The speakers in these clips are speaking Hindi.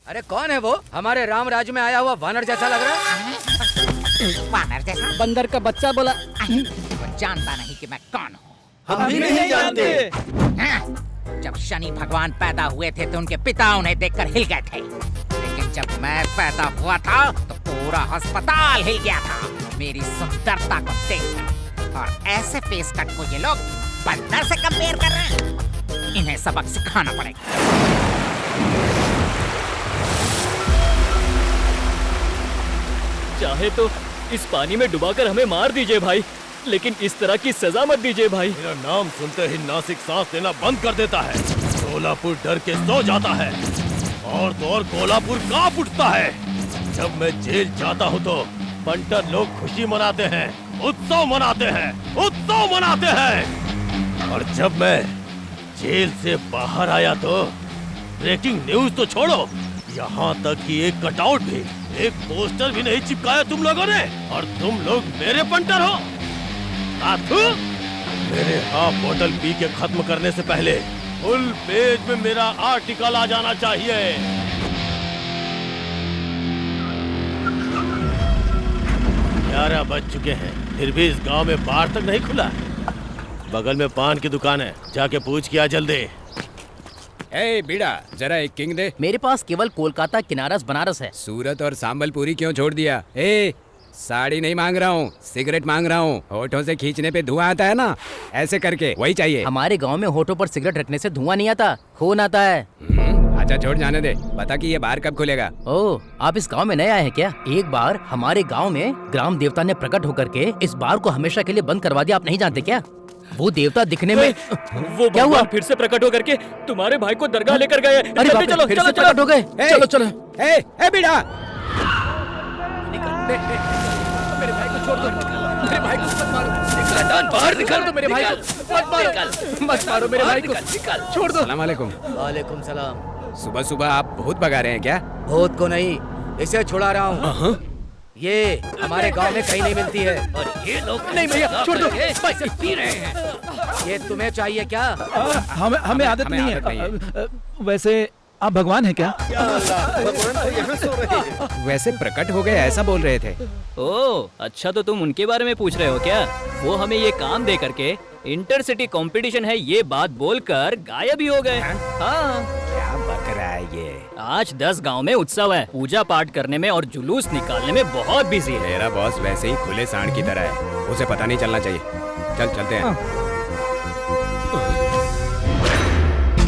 अरे कौन है वो? हमारे राम राज्य में आया हुआ वानर जैसा लग रहा है। वानर जैसा? बंदर का बच्चा बोला। वो जानता नहीं कि मैं कौन हूँ। हम भी नहीं जानते। हाँ, जब शनि भगवान पैदा हुए थे तो उनके पिता उन्हें देखकर हिल गए थे, लेकिन जब मैं पैदा हुआ था तो पूरा अस्पताल हिल गया था मेरी सुंदरता को देखकर। और ऐसे फेस कट को ये लोग बंदर से कंपेयर कर रहे हैं। इन्हें सबक सिखाना पड़ेगा। चाहे तो इस पानी में डुबाकर हमें मार दीजिए भाई, लेकिन इस तरह की सजा मत दीजिए भाई। मेरा नाम सुनते ही नासिक सांस लेना बंद कर देता है। कोल्हापुर डर के सो जाता है और तो और कोल्हापुर कांप उठता है। जब मैं जेल जाता हूँ तो बंटर लोग खुशी मनाते हैं, उत्सव मनाते हैं, उत्सव मनाते हैं। और जब मैं जेल से बाहर आया तो ब्रेकिंग न्यूज तो छोड़ो, यहाँ तक कि एक कटआउट भी, एक पोस्टर भी नहीं चिपकाया तुम लोगों ने। और तुम लोग मेरे बंटर हो। आथू, मेरे हाफ बोतल पी के खत्म करने से पहले फुल पेज में मेरा आर्टिकल आ जाना चाहिए। 11 बज चुके हैं, फिर भी इस गांव में बार तक नहीं खुला। बगल में पान की दुकान है, जाके पूछ किया जल्दी। ए बीड़ा, जरा एक किंग दे। मेरे पास केवल कोलकाता किनारस बनारस है। सूरत और सांबलपुरी क्यों छोड़ दिया? ए साड़ी नहीं मांग रहा हूँ, सिगरेट मांग रहा हूँ। होठों से खींचने पे धुआं आता है ना, ऐसे करके वही चाहिए। हमारे गांव में होठों पर सिगरेट रखने से धुआं नहीं आता, खून आता है। अच्छा छोड़, जाने दे। बता कि ये बार कब खुलेगा? ओह, आप इस गांव में नए आए हैं क्या? एक बार हमारे गांव में ग्राम देवता ने प्रकट होकर के इस बार को हमेशा के लिए बंद करवा दिया। आप नहीं जानते क्या? वो देवता दिखने में वो क्या हुआ? फिर से प्रकट होकर के तुम्हारे भाई को दरगाह लेकर गए। अरे बाप रे, चलो फिर चलो से चलो प्रकट हो गए। चलो चलो। ए बीड़ा, मेरे भाई को छोड़ दो, मेरे भाई को मत मारो। निकल, बाहर निकल दो मेरे भाई को, मत मारो, मत मारो मेरे भाई को, छोड़ दो। सलाम वालेकुम। वालेकुम सलाम। सुबह सुबह आप भूत भगा रहे हैं क्या? भूत को नहीं, इसे छुड़ा रहा हूँ। ये हमारे गांव में कहीं नहीं मिलती है। और ये लोग नहीं भैया, छोड़ दो, पैसे पी रहे हैं। ये तुम्हें चाहिए क्या? हमें आदत हमें नहीं आदत नहीं है। वैसे आप भगवान हैं क्या? वैसे प्रकट हो गए ऐसा बोल रहे थे। ओह, अच्छा तो तुम उनके बारे में पूछ रहे हो क्या? वो हमें ये काम दे करके इंटरसिटी कंपटीशन है ये बात बोलकर गायब ही हो गए। हाँ, क्या बक रहा है ये? आज 10 गांव में उत्सव है, पूजा पाठ करने में और जुलूस निकालने में बहुत बिजी है। मेरा बॉस वैसे ही खुले सांड की तरह है, उसे पता नहीं चलना चाहिए। चल चलते हैं।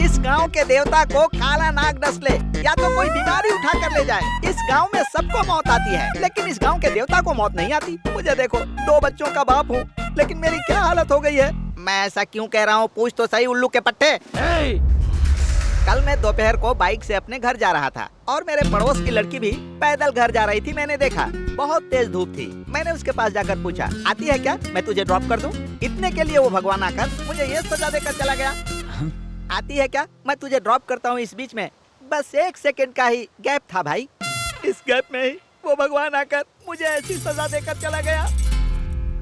इस गांव के देवता को काला नाग डस ले या तो कोई बीमारी उठा कर ले जाए। इस गांव में सबको मौत आती है, लेकिन इस गांव के देवता को मौत नहीं आती। मुझे देखो, 2 बच्चों का बाप हूँ, लेकिन मेरी क्या हालत हो गई है। मैं ऐसा क्यों कह रहा हूँ, पूछ तो सही उल्लू के पट्टे। कल मैं दोपहर को बाइक से अपने घर जा रहा था और मेरे पड़ोस की लड़की भी पैदल घर जा रही थी। मैंने देखा बहुत तेज धूप थी। मैंने उसके पास जाकर पूछा, आती है क्या, मैं तुझे ड्रॉप कर दूं? इतने के लिए वो भगवान आकर मुझे ये सजा देकर चला गया। आती है क्या, मैं तुझे ड्रॉप करता हूँ। इस बीच में बस 1 सेकंड का ही गैप था भाई। इस गैप में ही वो भगवान आकर मुझे ऐसी सजा देकर चला गया।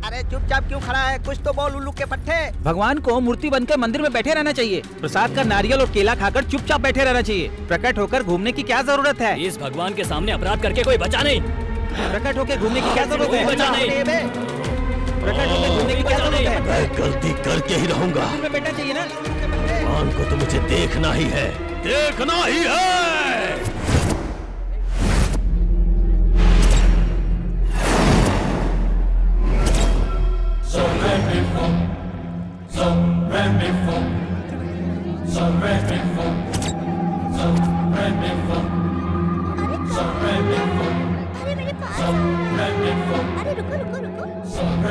अरे चुपचाप क्यों खड़ा है, कुछ तो बोल उल्लू के पट्टे। भगवान को मूर्ति बनकर मंदिर में बैठे रहना चाहिए। प्रसाद का नारियल और केला खाकर चुपचाप बैठे रहना चाहिए। प्रकट होकर घूमने की क्या जरूरत है? इस भगवान के सामने अपराध करके कोई बचा नहीं। प्रकट होकर घूमने की क्या जरूरत है? बचा नहीं। प्रकट होकर घूमने की क्या जरूरत है? मैं गलती करके ही रहूंगा। मंदिर में बैठना चाहिए ना। भगवान को तो मुझे देखना ही है, देखना ही है।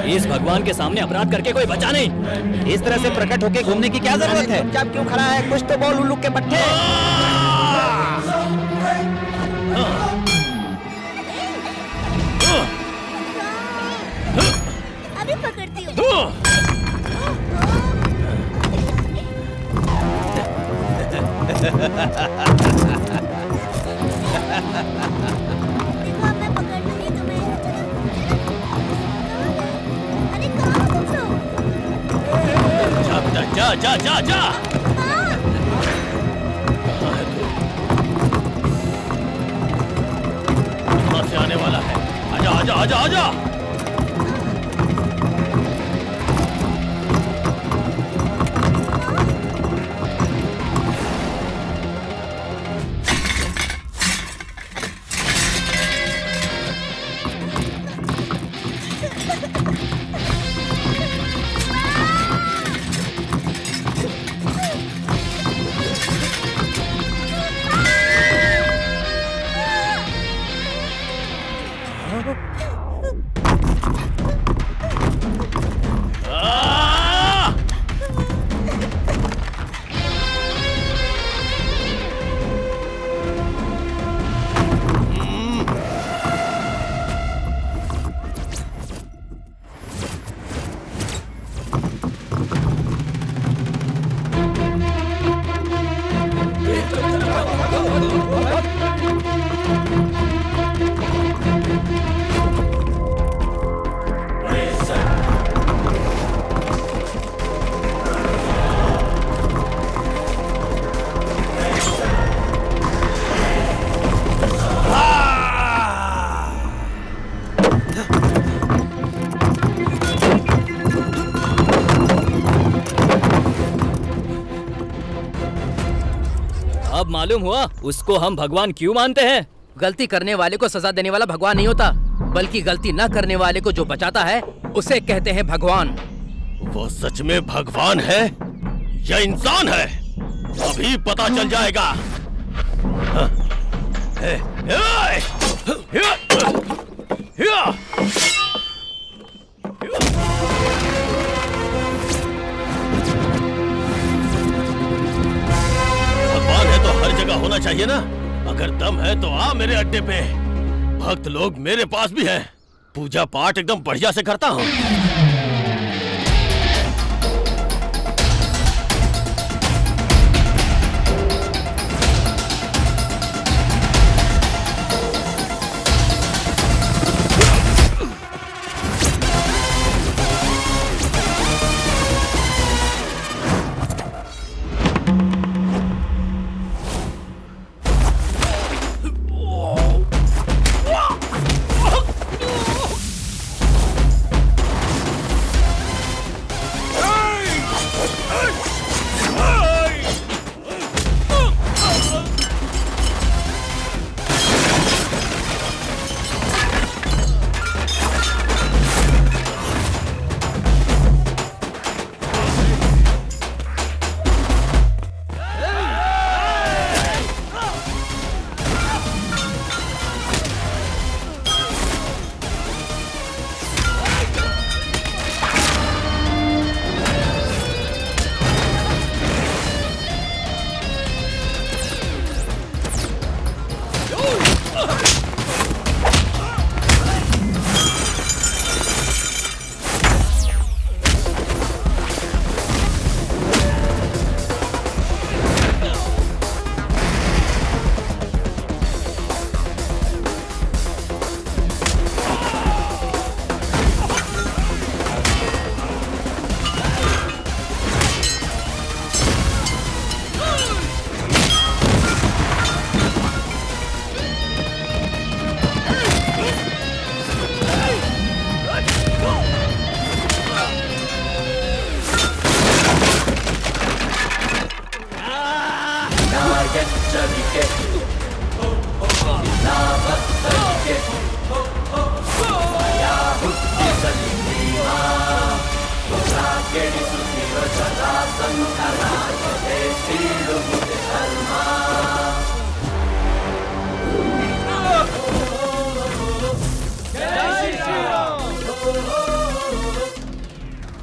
इस भगवान के सामने अपराध करके कोई बचा नहीं। इस तरह से प्रकट होकर घूमने की क्या जरूरत है? चुपचाप क्यों खड़ा है, कुछ तो बोल उल्लू के पट्टे। अभी पकड़ती हूँ। देखो अब मैं पकड़ लूंगी तुम्हें। अरे कहाँ हो तुम लोग? जा जा जा जा। हाँ। कहाँ है तू? आजा आजा। अब मालूम हुआ उसको हम भगवान क्यों मानते हैं। गलती करने वाले को सजा देने वाला भगवान नहीं होता, बल्कि गलती न करने वाले को जो बचाता है उसे कहते हैं भगवान। वो सच में भगवान है या इंसान है, अभी पता चल जाएगा। भगवान है तो हर जगह होना चाहिए ना। अगर दम है तो आ मेरे अड्डे पे। भक्त लोग मेरे पास भी हैं। पूजा पाठ एकदम बढ़िया से करता हूँ।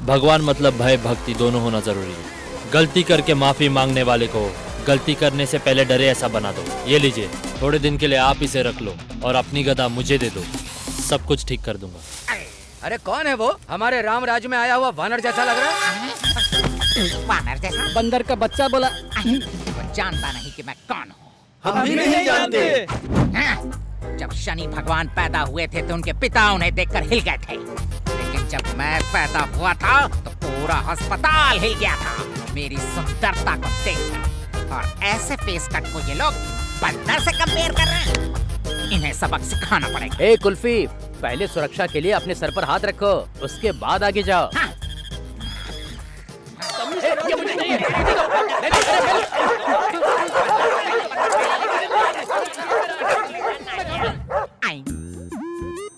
भगवान मतलब भय भक्ति दोनों होना जरूरी है। गलती करके माफी मांगने वाले को गलती करने से पहले डरे ऐसा बना दो। ये लीजिए, थोड़े दिन के लिए आप इसे रख लो और अपनी गदा मुझे दे दो, सब कुछ ठीक कर दूंगा। अरे कौन है वो? हमारे राम राज्य में आया हुआ वानर जैसा लग रहा है। वानर जैसा? बंदर का बच्चा बोला। वो जानता नहीं कि मैं कौन हूँ। हम भी नहीं जानते। जब शनि भगवान पैदा हुए थे तो उनके पिता उन्हें देखकर हिल गए थे, लेकिन जब मैं पैदा हुआ था तो पूरा अस्पताल हिल गया था मेरी सुंदरता को देखकर। और ऐसे फेस कट को ये लोग बंदर से कंपेयर कर रहे हैं। इन्हें सबक सिखाना पड़ेगा। ए कुल्फी, पहले सुरक्षा के लिए अपने सर पर हाथ रखो, उसके बाद आगे जाओ।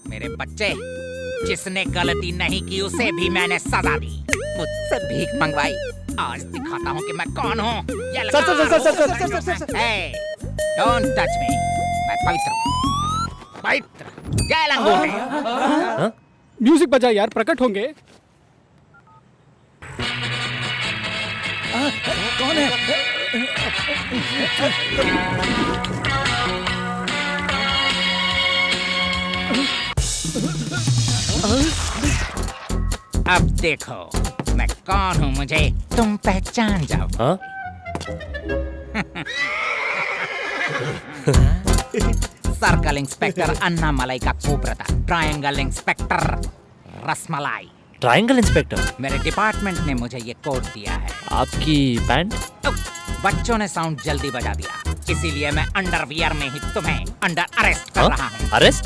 मेरे बच्चे, जिसने गलती नहीं की उसे भी मैंने सजा दी, मुझसे भीख मंगवाई। आज दिखाता हूँ कि मैं कौन हूँ। डोंट टच मी, मैं पवित्र हूँ। पवित्र। जय लंगोटे। म्यूजिक बजा यार, प्रकट होंगे। कौन है? अब देखो मैं कौन हूँ, मुझे तुम पहचान जाओ। हाँ? सर्कल इंस्पेक्टर अन्नामलाई का कुब्रता, triangle inspector Rasmalai. Triangle inspector? मेरे डिपार्टमेंट ने मुझे ये कोड दिया है। आपकी पैंट? बच्चों ने साउंड जल्दी बजा दिया, इसीलिए मैं अंडरवियर में ही तुम्हें अंडर अरेस्ट कर रहा हूँ। अरेस्ट?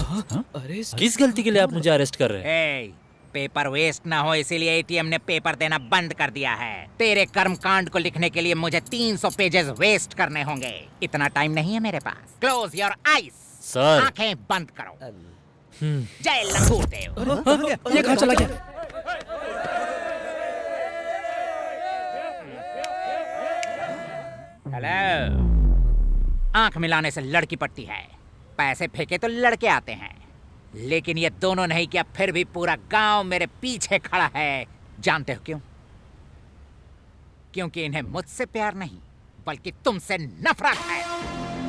अरेस्ट? किस गलती के लिए आप मुझे अरेस्ट कर रहे हैं? पेपर वेस्ट ना हो इसलिए एटीएम ने पेपर देना बंद कर दिया है। तेरे कर्मकांड को लिखने के लिए मुझे 300 पेजेस वेस्ट करने होंगे। इतना टाइम नहीं है मेरे पास। Close your eyes. सर। आंखें बंद करो। जय लंगूर देव। ये कहाँ चला गया? हेलो। आंख मिलाने से लड़की पटती है, पैसे फेंके तो लड़के आते हैं, लेकिन ये दोनों नहीं किया फिर भी पूरा गांव मेरे पीछे खड़ा है। जानते हो क्यों? क्योंकि इन्हें मुझसे प्यार नहीं बल्कि तुमसे नफरत है।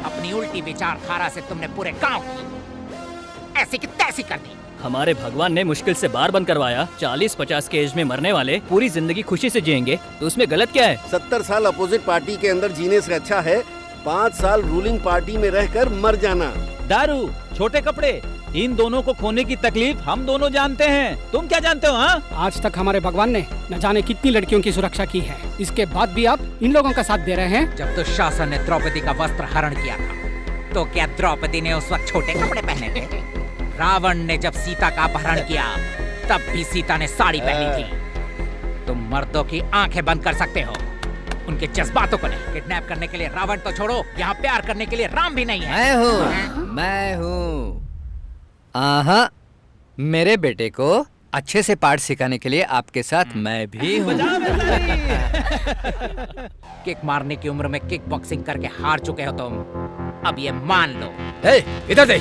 अपनी उल्टी विचारधारा से तुमने पूरे गांव की ऐसी की तैसी कर दी। हमारे भगवान ने मुश्किल से बार बंद करवाया। 40-50 के एज में मरने वाले पूरी जिंदगी खुशी से जिएंगे तो उसमें गलत क्या है? 70 साल अपोजिट पार्टी के अंदर जीने से अच्छा है 5 साल रूलिंग पार्टी में रहकर मर जाना। दारू, छोटे कपड़े, इन दोनों को खोने की तकलीफ हम दोनों जानते हैं। तुम क्या जानते हो? हाँ, आज तक हमारे भगवान ने न जाने कितनी लड़कियों की सुरक्षा की है, इसके बाद भी आप इन लोगों का साथ दे रहे हैं। जब दुशासन ने द्रौपदी का वस्त्र हरण किया था तो क्या द्रौपदी ने उस वक्त छोटे कपड़े पहने थे? रावण ने जब सीता का अपहरण किया तब भी सीता ने साड़ी पहनी थी। तुम मर्दों की आंखें बंद कर सकते हो, उनके जज्बातों को नहीं। किडनैप करने के लिए रावण तो छोड़ो, यहाँ प्यार करने के लिए राम भी नहीं है। मैं हूँ। आहा, मेरे बेटे को अच्छे से पाठ सिखाने के लिए आपके साथ मैं भी हूँ। किक मारने की उम्र में किक बॉक्सिंग करके हार चुके हो तुम, अब ये मान लो। इधर दे।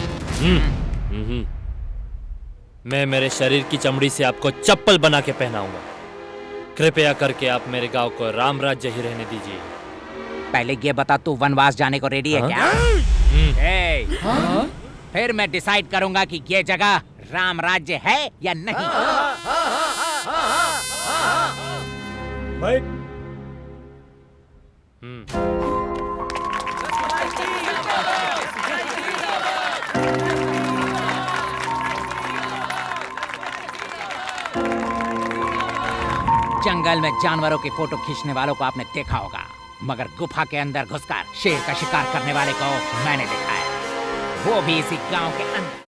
मैं मेरे शरीर की चमड़ी से आपको चप्पल बना के पहनाऊंगा। कृपया करके आप मेरे गांव को राम राज्य ही रहने दीजिए। पहले ये बता, तू वनवास जाने को रेडी है क्या? फिर मैं डिसाइड करूंगा कि ये जगह राम राज्य है या नहीं। जंगल में जानवरों की फोटो खींचने वालों को आपने देखा होगा, मगर गुफा के अंदर घुसकर शेर का शिकार करने वाले को मैंने देखा है, वो भी इसी गांव के अंदर।